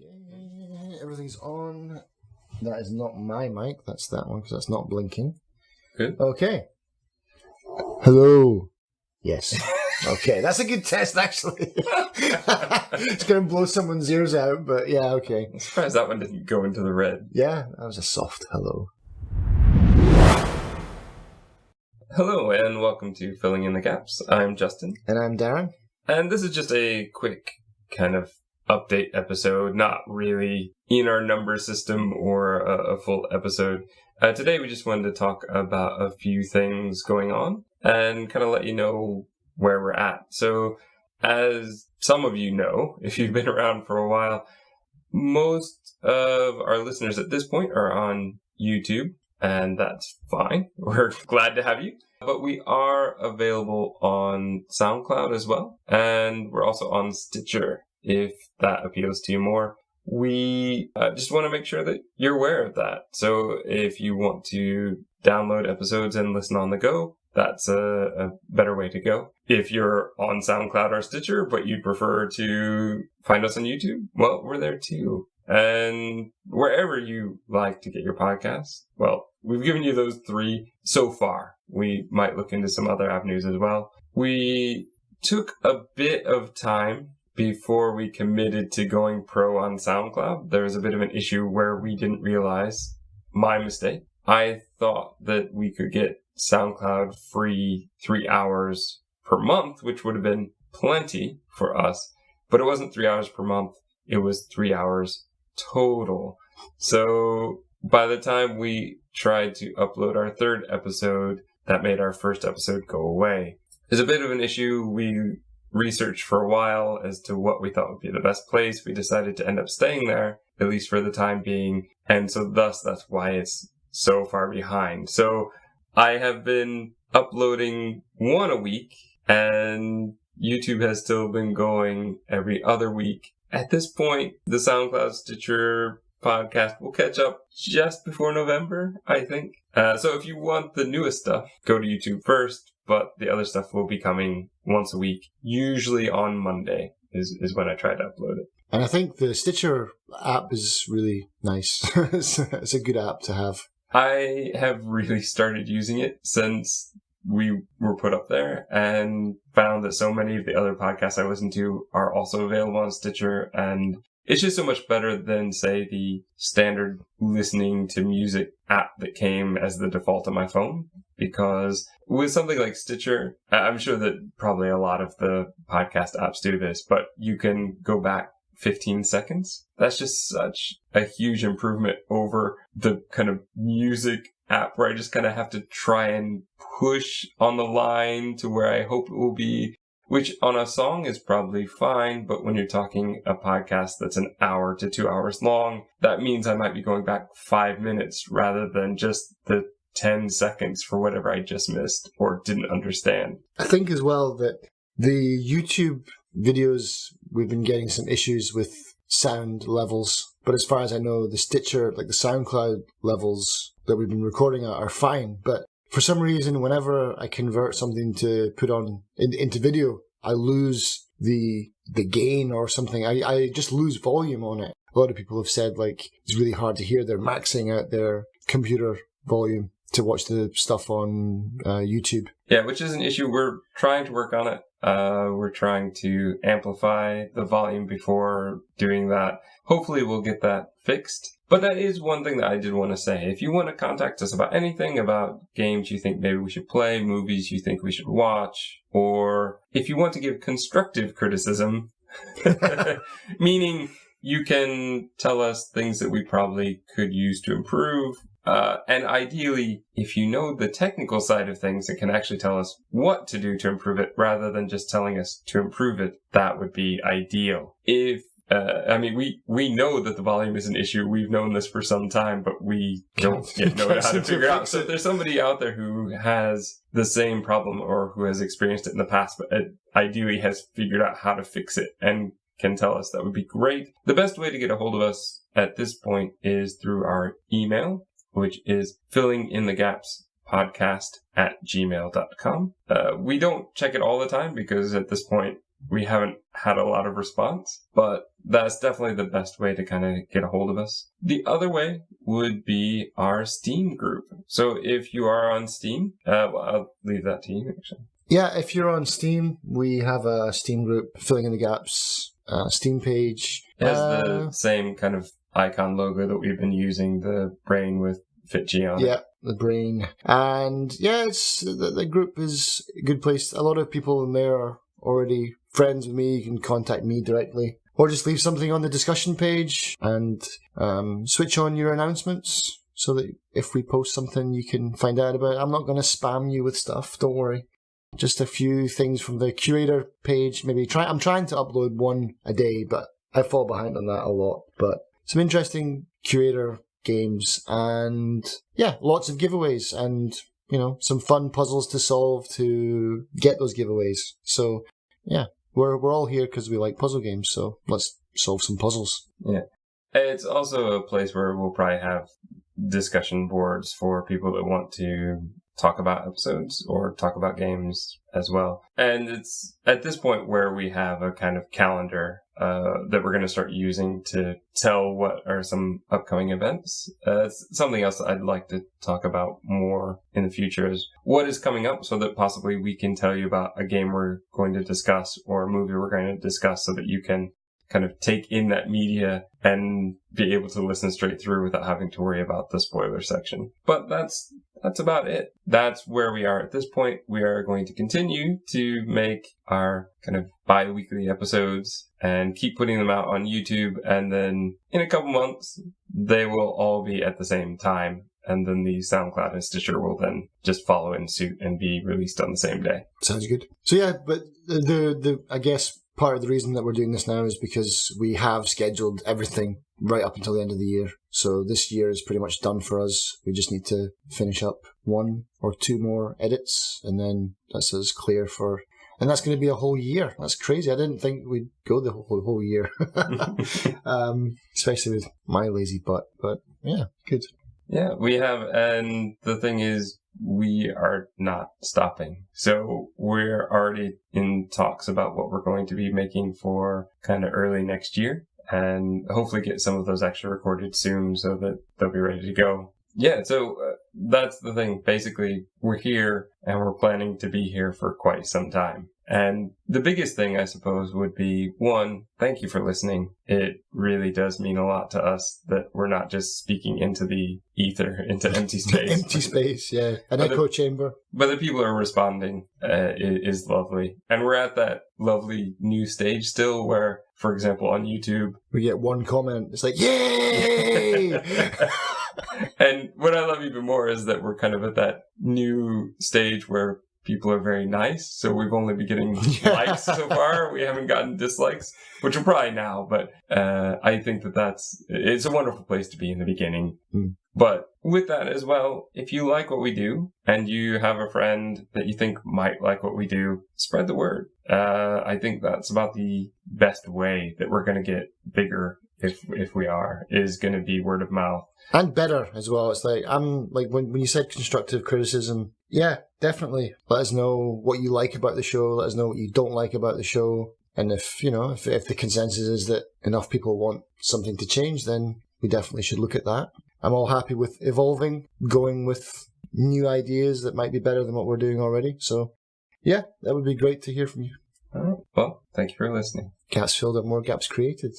Okay, everything's on. That is not my mic, that's that one, because that's not blinking. Good. Okay. Hello. Yes. Okay, that's a good test, actually. It's going to blow someone's ears out, but yeah, okay. I'm surprised that one didn't go into the red. Yeah, that was a soft hello. Hello, and welcome to Filling in the Gaps. I'm Justin. And I'm Darren. And this is just a quick kind of update episode, not really in our number system or a full episode. Today we just wanted to talk about a few things going on and kind of let you know where we're at. So, as some of you know, if you've been around for a while, most of our listeners at this point are on YouTube, and that's fine. We're glad to have you. But we are available on SoundCloud as well, and we're also on Stitcher, if that appeals to you more. We just want to make sure that you're aware of that. So if you want to download episodes and listen on the go, that's a better way to go. If you're on SoundCloud or Stitcher, but you'd prefer to find us on YouTube, well, we're there too. And wherever you like to get your podcasts, well, we've given you those three so far. We might look into some other avenues as well. We took a bit of time before we committed to going pro on SoundCloud. There was a bit of an issue where we didn't realize, my mistake. I thought that we could get SoundCloud free 3 hours per month, which would have been plenty for us, but it wasn't 3 hours per month. It was 3 hours total. So by the time we tried to upload our third episode, that made our first episode go away. There's a bit of an issue. We researched for a while as to what we thought would be the best place. We decided to end up staying there, at least for the time being. And so thus, that's why it's so far behind. So I have been uploading one a week, and YouTube has still been going every other week. At this point, the SoundCloud Stitcher podcast will catch up just before November, I think. So if you want the newest stuff, go to YouTube first, but the other stuff will be coming once a week, usually on Monday is when I try to upload it. And I think the Stitcher app is really nice. It's a good app to have. I have really started using it since we were put up there and found that so many of the other podcasts I listen to are also available on Stitcher, and it's just so much better than, say, the standard listening to music app that came as the default on my phone. Because with something like Stitcher, I'm sure that probably a lot of the podcast apps do this, but you can go back 15 seconds. That's just such a huge improvement over the kind of music app where I just kind of have to try and push on the line to where I hope it will be, which on a song is probably fine, but when you're talking a podcast that's an hour to 2 hours long, that means I might be going back 5 minutes rather than just the 10 seconds for whatever I just missed or didn't understand. I think as well that the YouTube videos, we've been getting some issues with sound levels, but as far as I know, the Stitcher, like the SoundCloud levels that we've been recording at are fine. But for some reason, whenever I convert something to put on into video, I lose the gain or something. I just lose volume on it. A lot of people have said like it's really hard to hear. They're maxing out their computer volume to watch the stuff on YouTube. Yeah, which is an issue. We're trying to work on it. We're trying to amplify the volume before doing that. Hopefully we'll get that fixed. But that is one thing that I did want to say. If you want to contact us about anything, about games you think maybe we should play, movies you think we should watch, or if you want to give constructive criticism, meaning you can tell us things that we probably could use to improve. And ideally, if you know the technical side of things and can actually tell us what to do to improve it rather than just telling us to improve it, that would be ideal. We know that the volume is an issue. We've known this for some time, but we don't yet know how to figure it out. So if there's somebody out there who has the same problem or who has experienced it in the past, but ideally has figured out how to fix it and can tell us, that would be great. The best way to get a hold of us at this point is through our email, which is fillinginthegapspodcast@gmail.com. We don't check it all the time because at this point we haven't had a lot of response, but that's definitely the best way to kind of get a hold of us. The other way would be our Steam group. So if you are on Steam, I'll leave that to you, actually. Yeah, if you're on Steam, we have a Steam group, Filling in the Gaps, Steam page. It has the same kind of icon logo that we've been using, the brain with FitG on it. Yeah, the brain. And yeah, the group is a good place. A lot of people in there are already friends with me. You can contact me directly. Or just leave something on the discussion page and switch on your announcements so that if we post something, you can find out about it. I'm not going to spam you with stuff, don't worry. Just a few things from the curator page. I'm trying to upload one a day, but I fall behind on that a lot. But some interesting curator games and yeah, lots of giveaways and, some fun puzzles to solve to get those giveaways. So yeah, we're all here because we like puzzle games. So let's solve some puzzles. Yeah. It's also a place where we'll probably have discussion boards for people that want to talk about episodes or talk about games as well. And it's at this point where we have a kind of calendar that we're going to start using to tell what are some upcoming events. Something else that I'd like to talk about more in the future is what is coming up so that possibly we can tell you about a game we're going to discuss or a movie we're going to discuss so that you can kind of take in that media and be able to listen straight through without having to worry about the spoiler section. But that's about it. That's where we are at this point. We are going to continue to make our kind of bi-weekly episodes and keep putting them out on YouTube. And then in a couple months, they will all be at the same time. And then the SoundCloud and Stitcher will then just follow in suit and be released on the same day. Sounds good. So yeah, but I guess part of the reason that we're doing this now is because we have scheduled everything right up until the end of the year. So this year is pretty much done for us. We just need to finish up 1 or 2 more edits, and then that's us clear for... And that's going to be a whole year. That's crazy. I didn't think we'd go the whole year. Especially with my lazy butt. But yeah, good. Yeah, we have. And the thing is, we are not stopping. So we're already in talks about what we're going to be making for kind of early next year, and hopefully get some of those extra recorded soon so that they'll be ready to go. Yeah, so that's the thing. Basically, we're here and we're planning to be here for quite some time. And the biggest thing, I suppose, would be, 1, thank you for listening. It really does mean a lot to us that we're not just speaking into the ether, into empty space. Empty space, yeah. An echo chamber. But the people are responding is lovely. And we're at that lovely new stage still where, for example, on YouTube, we get one comment. It's like, yay! And what I love even more is that we're kind of at that new stage where people are very nice. So we've only been getting likes so far. We haven't gotten dislikes, which are probably now. But I think it's a wonderful place to be in the beginning. Mm. But with that as well, if you like what we do and you have a friend that you think might like what we do, spread the word. I think that's about the best way that we're going to get bigger if we are, is going to be word of mouth. And better as well. It's like, when you said constructive criticism, yeah, definitely. Let us know what you like about the show. Let us know what you don't like about the show. And if the consensus is that enough people want something to change, then we definitely should look at that. I'm all happy with evolving, going with new ideas that might be better than what we're doing already. So, yeah, that would be great to hear from you. All right. Well, thank you for listening. Gaps filled up, more gaps created.